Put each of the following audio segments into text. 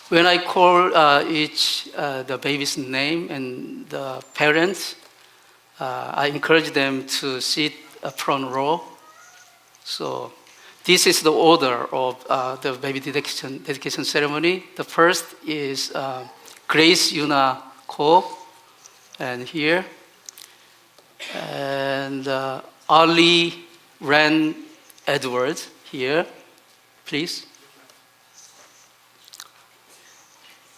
When I call each the baby's name and the parents, I encourage them to sit front row. So this is the order of the baby dedication ceremony. The first is Grace Yuna Ko, and here, and Ali Ren Edwards here, please.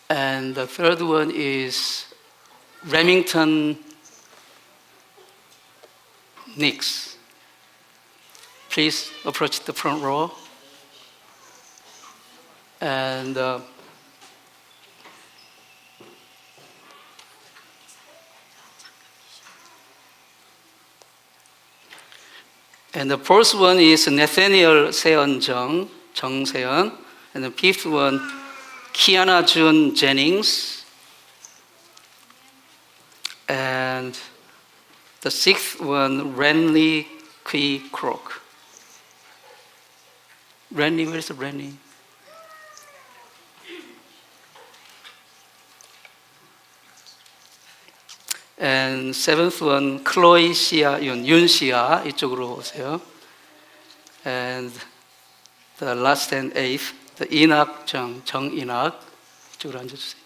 And the third one is Remington Nix. Please approach the front row. And the fourth one is Nathaniel Seon Jung, Jung Seon. And the fifth one, Kiana June Jennings. And the sixth one, Renly Kui Krok. Renly, where's Renly? And seventh one, Chloe Xia Yun, Yun Xia, 이쪽으로 오세요. And the last and eighth, the Inak Jung, Jung Inak, 이쪽으로 앉아주세요.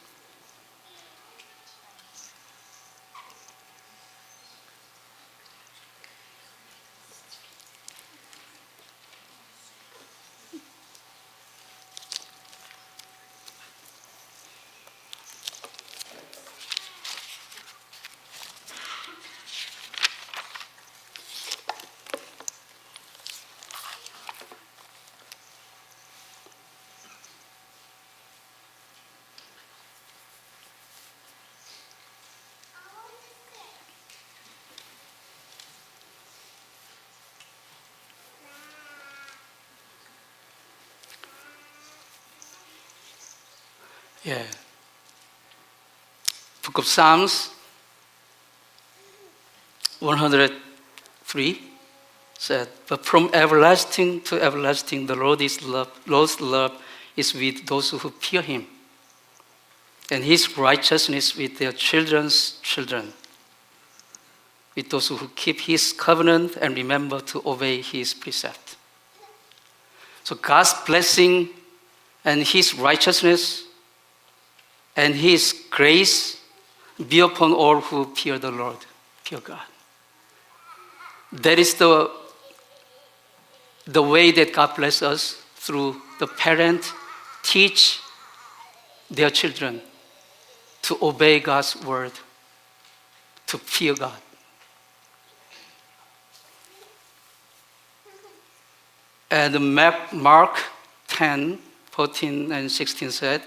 Yeah. Book of Psalms 103 said, but from everlasting to everlasting, the Lord's love is with those who fear him, and his righteousness with their children's children, with those who keep his covenant and remember to obey his precept. So God's blessing and his righteousness and his grace be upon all who fear the Lord, fear God. That is the way that God bless us, through the parent teach their children to obey God's word, to fear God. And Mark 10, 14 and 16 said,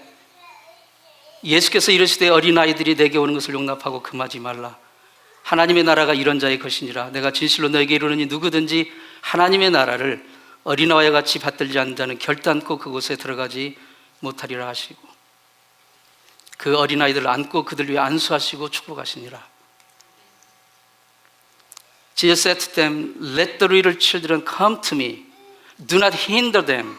예수께서 이르시되 어린아이들이 내게 오는 것을 용납하고 금하지 말라. 하나님의 나라가 이런 자의 것이니라. 내가 진실로 너에게 이르노니 누구든지 하나님의 나라를 어린아이와 같이 받들지 않는 자는 결단코 그곳에 들어가지 못하리라 하시고, 그 어린아이들을 안고 그들 위해 안수하시고 축복하시니라. Jesus said to them, let the little children come to me. Do not hinder them,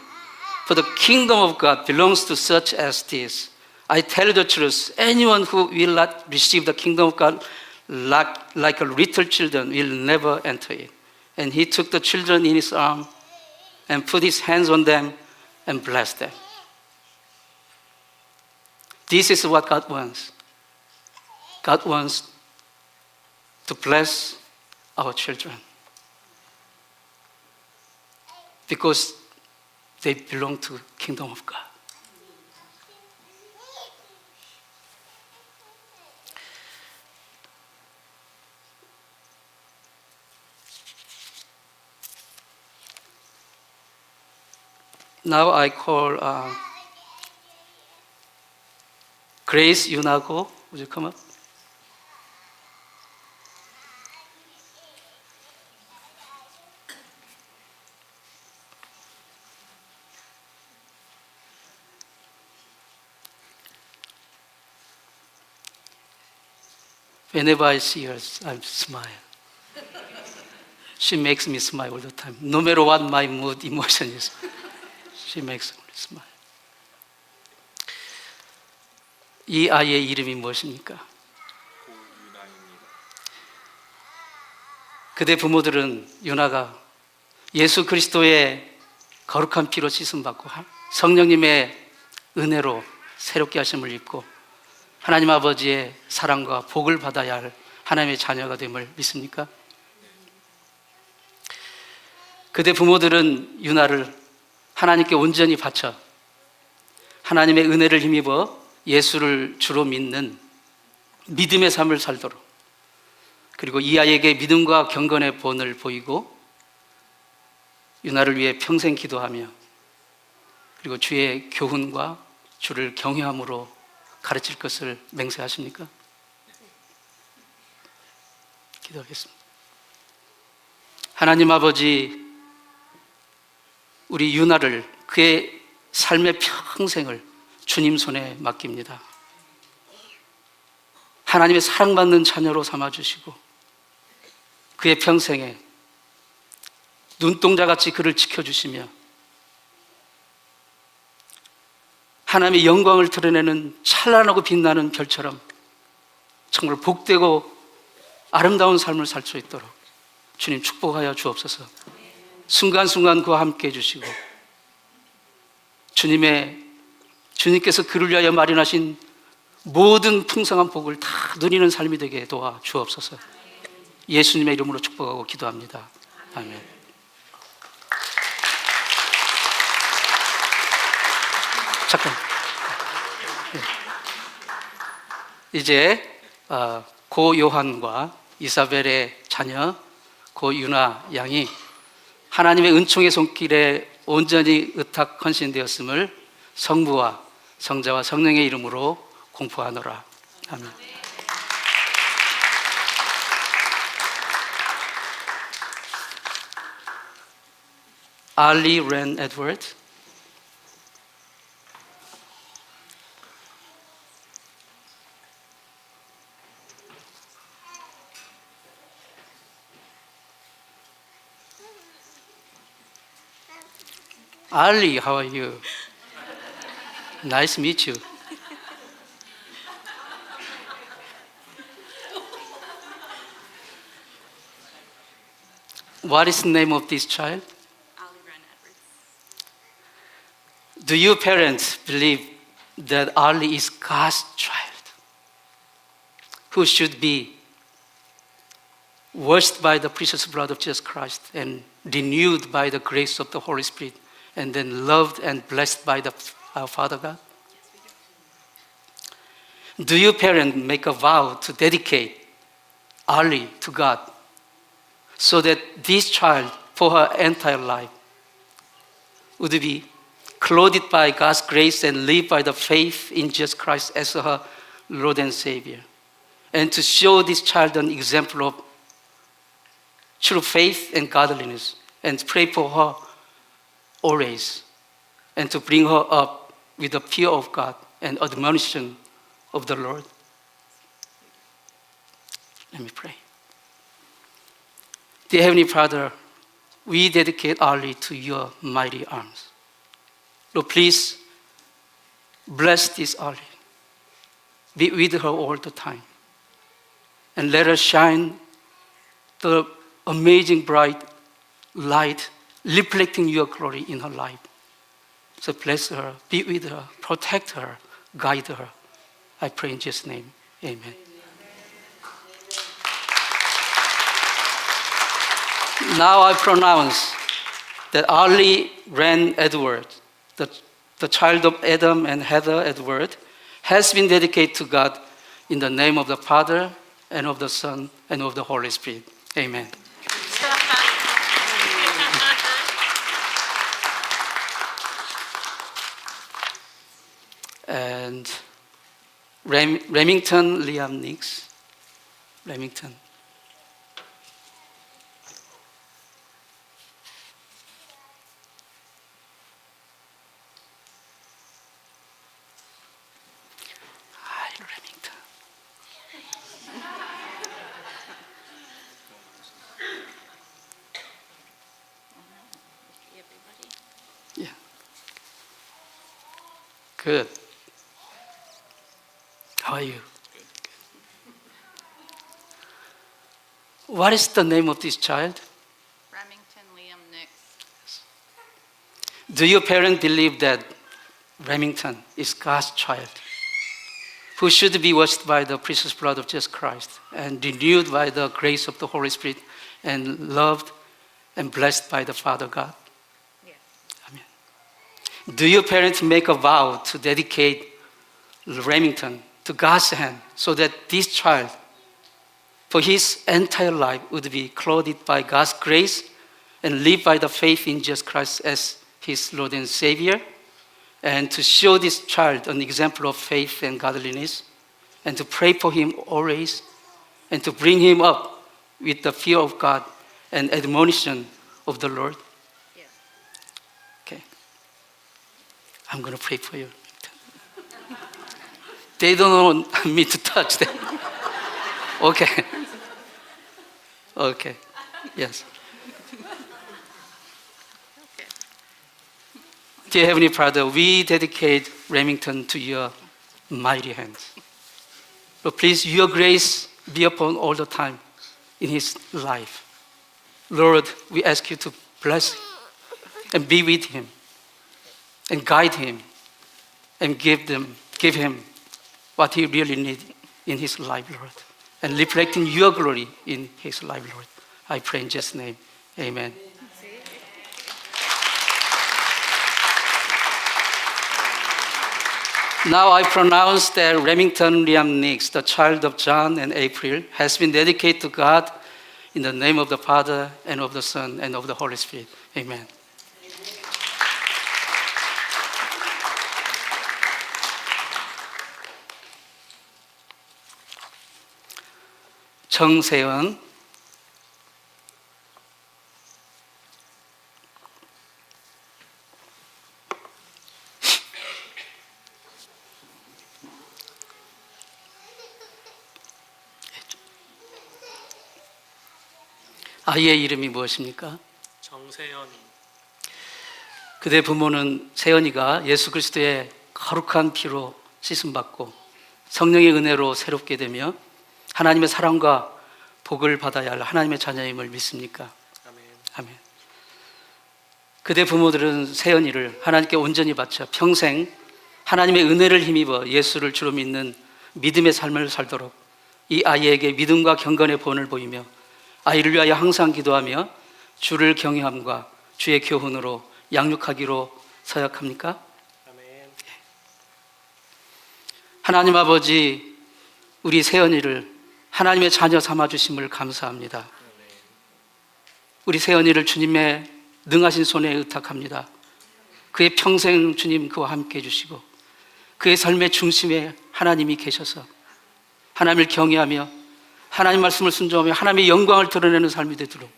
for the kingdom of God belongs to such as this. I tell you the truth, anyone who will not receive the kingdom of God like a little children will never enter it. And he took the children in his arm and put his hands on them and blessed them. This is what God wants. God wants to bless our children because they belong to the kingdom of God. Now I call Grace Yunago. Would you come up? Whenever I see her, I smile. She makes me smile all the time. No matter what my mood, emotion is, she makes me smile. 이 아이의 이름이 무엇입니까? 그대 부모들은 유나가 예수 그리스도의 거룩한 피로 씻음받고 성령님의 은혜로 새롭게 하심을 입고 하나님 아버지의 사랑과 복을 받아야 할 하나님의 자녀가 됨을 믿습니까? 그대 부모들은 유나를 하나님께 온전히 바쳐 하나님의 은혜를 힘입어 예수를 주로 믿는 믿음의 삶을 살도록, 그리고 이 아이에게 믿음과 경건의 본을 보이고 유나를 위해 평생 기도하며 그리고 주의 교훈과 주를 경외함으로 가르칠 것을 맹세하십니까? 기도하겠습니다. 하나님 아버지, 우리 유나를, 그의 삶의 평생을 주님 손에 맡깁니다. 하나님의 사랑받는 자녀로 삼아주시고 그의 평생에 눈동자같이 그를 지켜주시며 하나님의 영광을 드러내는 찬란하고 빛나는 별처럼 정말 복되고 아름다운 삶을 살 수 있도록 주님 축복하여 주옵소서. 순간순간 그와 함께 해주시고 주님께서 그를 위하여 마련하신 모든 풍성한 복을 다 누리는 삶이 되게 도와 주옵소서. 예수님의 이름으로 축복하고 기도합니다. 아멘. 잠깐. 이제 고 요한과 이사벨의 자녀 고 유나 양이 하나님의 은총의 손길에 온전히 의탁 헌신되었음을 성부와 성자와 성령의 이름으로 공포하노라. 아멘. 알리 렌 에드워드, Ali, how are you? Nice to meet you. What is the name of this child? Ali Ren Edwards. Do you parents believe that Ali is God's child who should be washed by the precious blood of Jesus Christ and renewed by the grace of the Holy Spirit and then loved and blessed by our Father God? Do you parents make a vow to dedicate Ali to God so that this child for her entire life would be clothed by God's grace and live by the faith in Jesus Christ as her Lord and Savior, and to show this child an example of true faith and godliness, and pray for her always, and to bring her up with the fear of God and admonition of the Lord? Let me pray. Dear Heavenly Father, we dedicate Ali to your mighty arms. Lord, please bless this Ali. Be with her all the time. And let her shine the amazing bright light reflecting your glory in her life. So bless her, be with her, protect her, guide her. I pray in Jesus' name. Amen. Now I pronounce that Ali Ren Edward, the child of Adam and Heather Edward, has been dedicated to God in the name of the Father and of the Son and of the Holy Spirit. Amen. And Remington Liam Nix. Remington. Hi, Remington. Everybody. Yeah. Good. How are you? What is the name of this child? Remington Liam Nix. Do your parents believe that Remington is God's child, who should be washed by the precious blood of Jesus Christ and renewed by the grace of the Holy Spirit and loved and blessed by the Father God? Yes. Amen. Do your parents make a vow to dedicate Remington to God's hand so that this child, for his entire life, would be clothed by God's grace and live by the faith in Jesus Christ as his Lord and Savior, and to show this child an example of faith and godliness, and to pray for him always, and to bring him up with the fear of God and admonition of the Lord? Yes. Okay. I'm going to pray for you. They don't want me to touch them. Okay. Okay. Yes. Okay. Dear Heavenly Father, we dedicate Remington to your mighty hands. Lord, please, your grace be upon all the time in his life. Lord, we ask you to bless him and be with him and guide him and give him what he really needs in his life, Lord, and reflecting your glory in his life, Lord. I pray in Jesus' name. Amen. Now I pronounce that Remington Liam Nix, the child of John and April, has been dedicated to God in the name of the Father and of the Son and of the Holy Spirit. Amen. 정세연, 아이의 이름이 무엇입니까? 정세연입니다. 그대 부모는 세연이가 예수 그리스도의 거룩한 피로 씻음받고 성령의 은혜로 새롭게 되며 하나님의 사랑과 복을 받아야 할 하나님의 자녀임을 믿습니까? 아멘. 아멘. 그대 부모들은 세연이를 하나님께 온전히 바쳐 평생 하나님의 은혜를 힘입어 예수를 주로 믿는 믿음의 삶을 살도록 이 아이에게 믿음과 경건의 본을 보이며 아이를 위하여 항상 기도하며 주를 경외함과 주의 교훈으로 양육하기로 서약합니까? 아멘. 하나님 아버지, 우리 세연이를 하나님의 자녀 삼아주심을 감사합니다. 우리 세연이를 주님의 능하신 손에 의탁합니다. 그의 평생 주님 그와 함께 해주시고 그의 삶의 중심에 하나님이 계셔서 하나님을 경외하며 하나님 말씀을 순종하며 하나님의 영광을 드러내는 삶이 되도록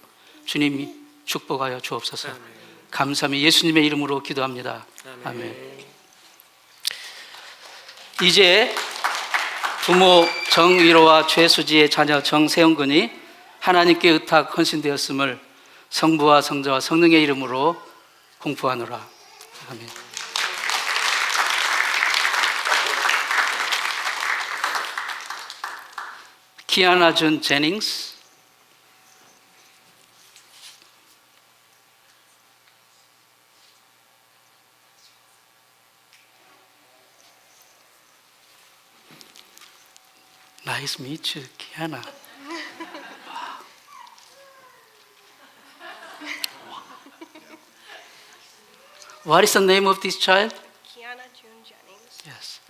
주님이 축복하여 주옵소서. 아멘. 감사하며 예수님의 이름으로 기도합니다. 아멘. 아멘. 이제 부모 정위로와 최수지의 자녀 정세영 군이 하나님께 의탁 헌신되었음을 성부와 성자와 성령의 이름으로 공포하노라. 아멘. 키아나 준 제닝스, Nice to meet you, Kiana. What is the name of this child? Kiana June Jennings. Yes.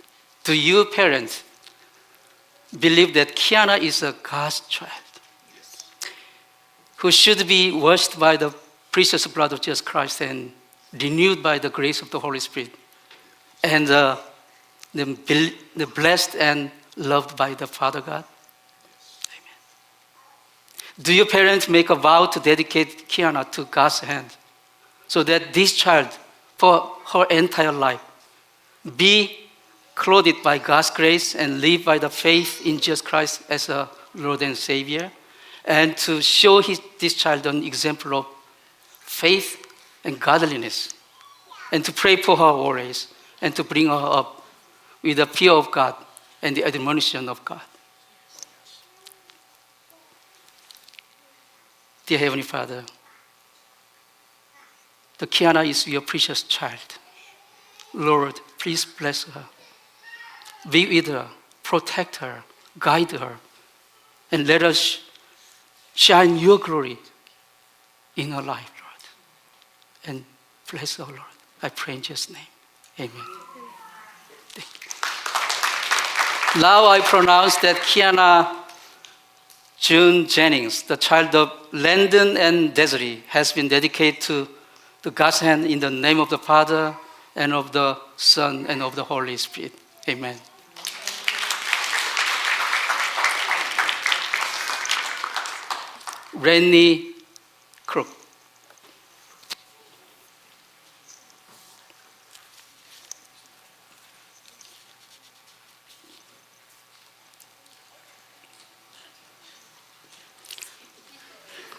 Do you parents believe that Kiana is a God's child who should be washed by the precious blood of Jesus Christ and renewed by the grace of the Holy Spirit and the blessed and loved by the Father God? Amen. Do your parents make a vow to dedicate Kiana to God's hand so that this child, for her entire life, be clothed by God's grace and live by the faith in Jesus Christ as a Lord and Savior, and to show this child an example of faith and godliness, and to pray for her always, and to bring her up with the fear of God and the admonition of God. Dear Heavenly Father, the Kiana is your precious child. Lord, please bless her. Be with her, protect her, guide her, and let us shine your glory in her life, Lord. And bless her, Lord. I pray in Jesus' name. Amen. Thank you. Now I pronounce that Kiana June Jennings, the child of Landon and Desiree, has been dedicated to the God's hand in the name of the Father and of the Son and of the Holy Spirit. Amen. Rennie Crook.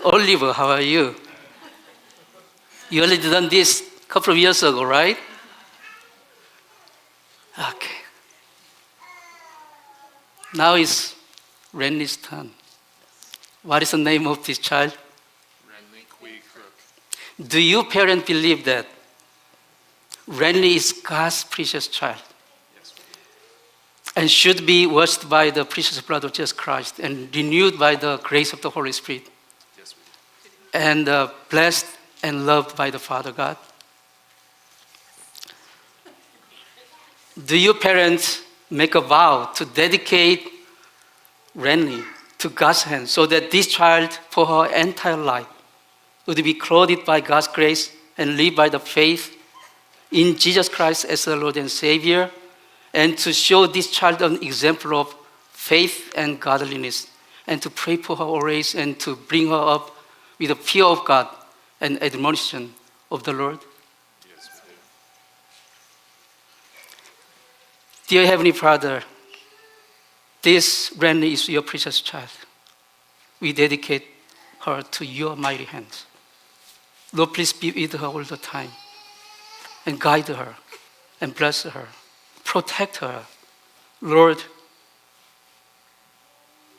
Oliver, how are you? You already done this a couple of years ago, right? Okay. Now it's Rennie's turn. What is the name of this child? Rennie Kui Crook. Do you parents believe that Rennie is God's precious child Yes, we do. and should be washed by the precious blood of Jesus Christ and renewed by the grace of the Holy Spirit Yes, we do. and blessed and loved by the Father God? Do you parents make a vow to dedicate Rennie to God's hand so that this child for her entire life would be clothed by God's grace and live by the faith in Jesus Christ as the Lord and Savior, and to show this child an example of faith and godliness, and to pray for her always and to bring her up with the fear of God and admonition of the Lord? Yes, we do. Dear Heavenly Father, this Rennie is your precious child. We dedicate her to your mighty hands. Lord, please be with her all the time and guide her and bless her, protect her. Lord,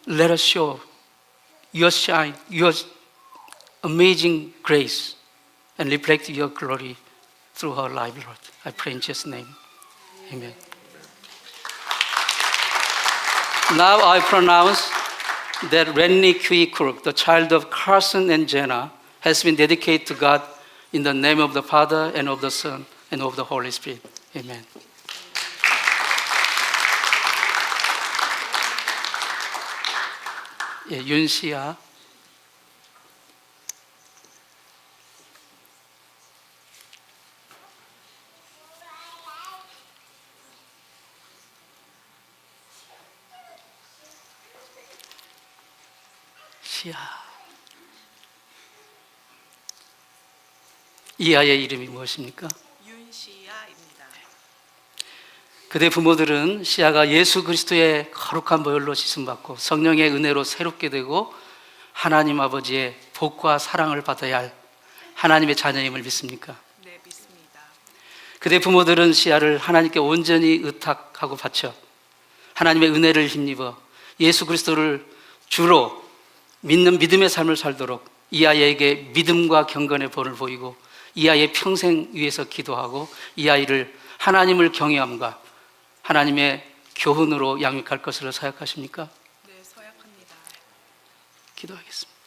let us show your shine, your amazing grace, and reflect your glory through her life, Lord. I pray in Jesus' name. Amen. Now I pronounce that Rennie Kui Crook, the child of Carson and Jenna, has been dedicated to God in the name of the Father and of the Son and of the Holy Spirit. Amen. 예, 윤시아. 시아. 이 아이의 이름이 무엇입니까? 윤시아입니다. 그대 부모들은 시아가 예수 그리스도의 거룩한 보혈로 씻음받고 성령의 은혜로 새롭게 되고 하나님 아버지의 복과 사랑을 받아야 할 하나님의 자녀임을 믿습니까? 네, 믿습니다. 그대 부모들은 시아를 하나님께 온전히 의탁하고 바쳐 하나님의 은혜를 힘입어 예수 그리스도를 주로 믿는 믿음의 삶을 살도록 이 아이에게 믿음과 경건의 본을 보이고 이 아이의 평생 위해서 기도하고 이 아이를 하나님을 경외함과 하나님의 교훈으로 양육할 것으로 사역하십니까? 네, 서약합니다. 기도하겠습니다.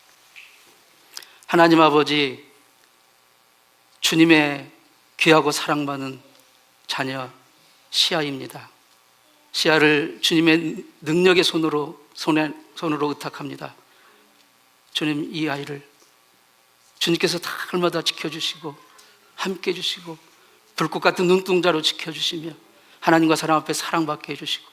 하나님 아버지, 주님의 귀하고 사랑받는 자녀 시아입니다. 시아를 주님의 능력의 손으로 의탁합니다. 주님, 이 아이를 주님께서 날마다 지켜주시고 함께 해주시고 불꽃 같은 눈동자로 지켜주시며 하나님과 사람 앞에 사랑받게 해주시고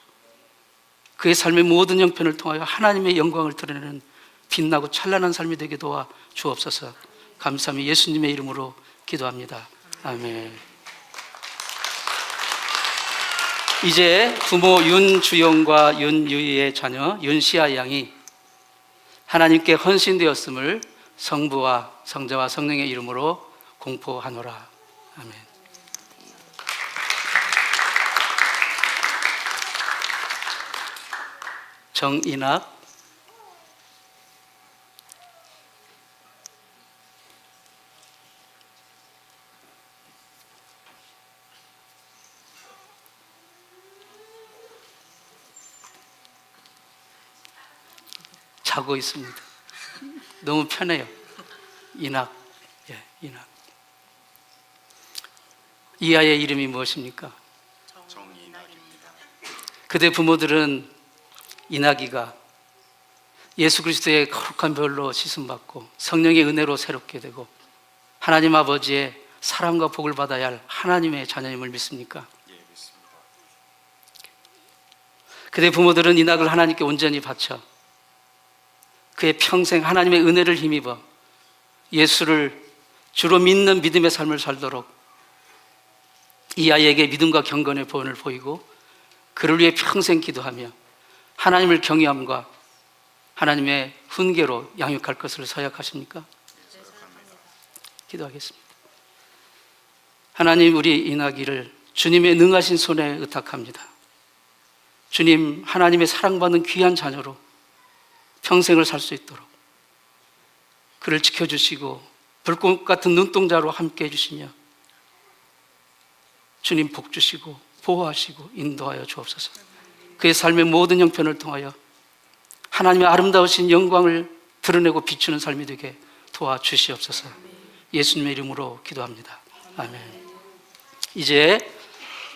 그의 삶의 모든 형편을 통하여 하나님의 영광을 드러내는 빛나고 찬란한 삶이 되게 도와 주옵소서. 감사하며 예수님의 이름으로 기도합니다. 아멘. 이제 부모 윤주영과 윤유희의 자녀 윤시아 양이 하나님께 헌신되었음을 성부와 성자와 성령의 이름으로 공포하노라. 아멘. 정인학, 자고 있습니다. 너무 편해요. 인학, 예, 인학. 이 아이의 이름이 무엇입니까? 정인학입니다. 그대 부모들은 이낙이가 예수 그리스도의 거룩한 별로 씻음받고 성령의 은혜로 새롭게 되고 하나님 아버지의 사랑과 복을 받아야 할 하나님의 자녀임을 믿습니까? 예, 믿습니다. 그대 부모들은 이낙을 하나님께 온전히 바쳐 그의 평생 하나님의 은혜를 힘입어 예수를 주로 믿는 믿음의 삶을 살도록 이 아이에게 믿음과 경건의 보온을 보이고 그를 위해 평생 기도하며 하나님을 경외함과 하나님의 훈계로 양육할 것을 서약하십니까? 기도하겠습니다. 하나님, 우리 이낙이를 주님의 능하신 손에 의탁합니다. 주님, 하나님의 사랑받는 귀한 자녀로 평생을 살 수 있도록 그를 지켜주시고 불꽃 같은 눈동자로 함께 해주시며 주님 복 주시고 보호하시고 인도하여 주옵소서. 그의 삶의 모든 형편을 통하여 하나님의 아름다우신 영광을 드러내고 비추는 삶이 되게 도와주시옵소서. 예수님의 이름으로 기도합니다. 아멘. 이제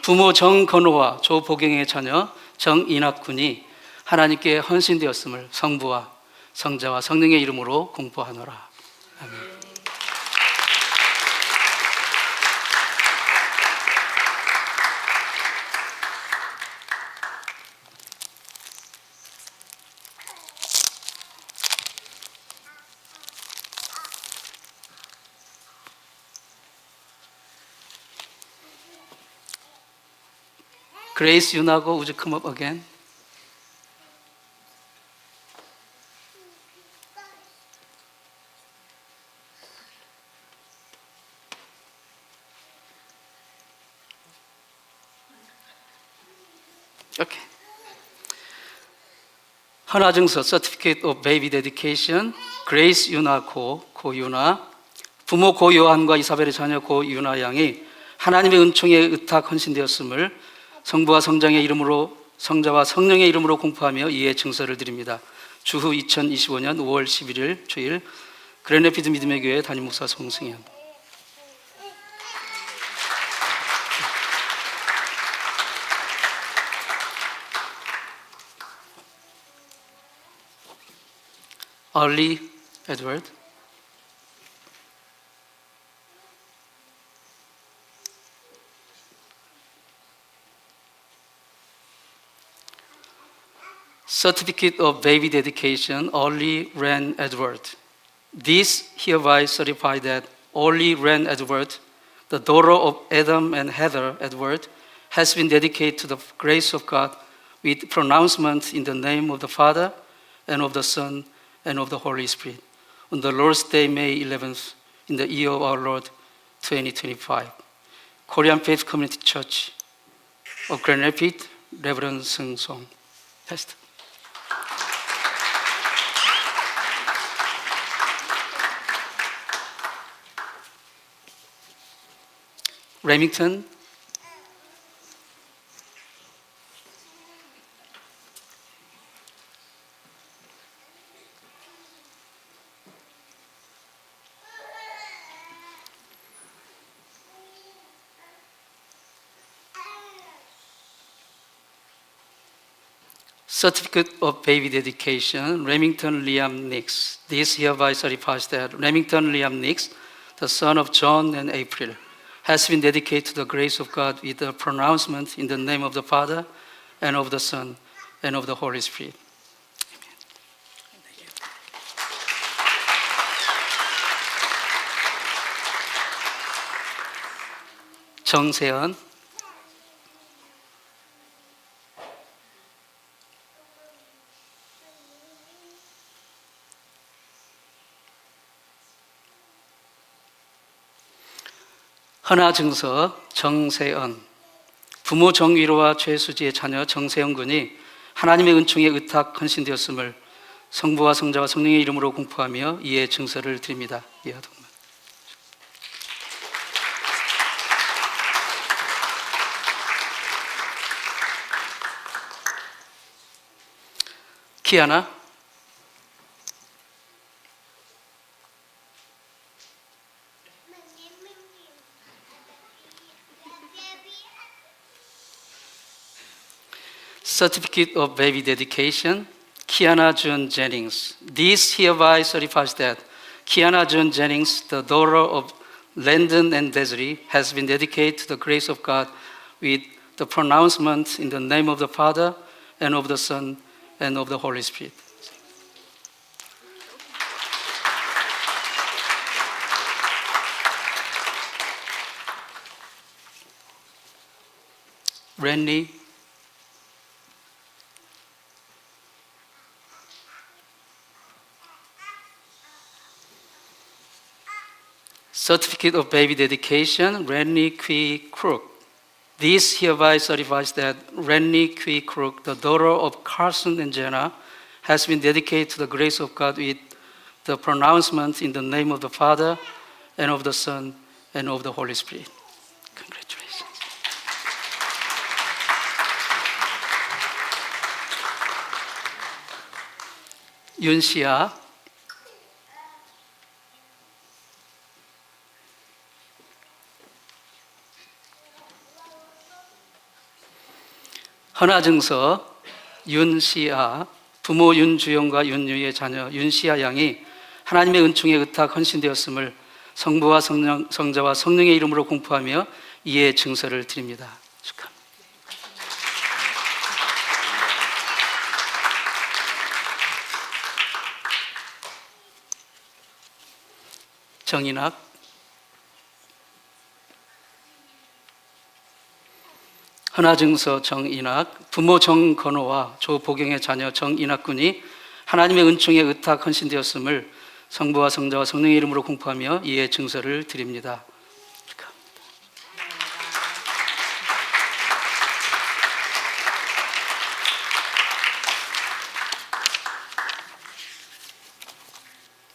부모 정건호와 조보경의 자녀 정인학 군이 하나님께 헌신되었음을 성부와 성자와 성령의 이름으로 공포하노라. 아멘. Grace Yunago, would you come up again? Okay. 헌화증서 Certificate of Baby Dedication, Grace Yuna 고 유나, 부모 고 요한과 이사벨의 자녀 고 유나 양이 하나님의 은총에 의탁 헌신되었음을 성부와 성장의 이름으로 성자와 성령의 이름으로 공포하며 이에 증서를 드립니다. 주후 2025년 5월 11일 주일 그랜레피드 믿음의 교회 담임 목사 송승현. Early Edward. Certificate of Baby Dedication, Early Ren Edward. This hereby certify that Early Ren Edward, the daughter of Adam and Heather Edward, has been dedicated to the grace of God with pronouncement in the name of the Father and of the Son and of the Holy Spirit. On the Lord's Day, May 11th, in the year of our Lord, 2025. Korean Faith Community Church of Grand Rapids, Reverend Seung Song. Pastor. Remington. Certificate of Baby Dedication, Remington Liam Nix. This hereby certifies that Remington Liam Nix, the son of John and April, has been dedicated to the grace of God with a pronouncement in the name of the Father and of the Son and of the Holy Spirit. 정세현. 헌화증서 정세은. 부모 정위로와 최수지의 자녀 정세은 군이 하나님의 은총에 의탁 헌신되었음을 성부와 성자와 성령의 이름으로 공포하며 이에 증서를 드립니다. 이하동만. 키아나. Certificate of Baby Dedication, Kiana June Jennings. This hereby certifies that Kiana June Jennings, the daughter of Landon and Desiree, has been dedicated to the grace of God with the pronouncement in the name of the Father and of the Son and of the Holy Spirit. Randy. Certificate of Baby Dedication, Rennie Qui Crook. This hereby certifies that Rennie Qui Crook, the daughter of Carson and Jenna, has been dedicated to the grace of God with the pronouncement in the name of the Father and of the Son and of the Holy Spirit. Congratulations. 윤시아. 헌화증서 윤시아, 부모 윤주영과 윤유의 자녀 윤시아 양이 하나님의 은총에 의탁 헌신되었음을 성부와 성자와 성령의 이름으로 공포하며 이에 증서를 드립니다. 축하합니다. 정인학. 헌화증서 정인학, 부모 정건호와 조보경의 자녀 정인학 군이 하나님의 은총에 의탁 헌신되었음을 성부와 성자와 성령의 이름으로 공포하며 이에 증서를 드립니다.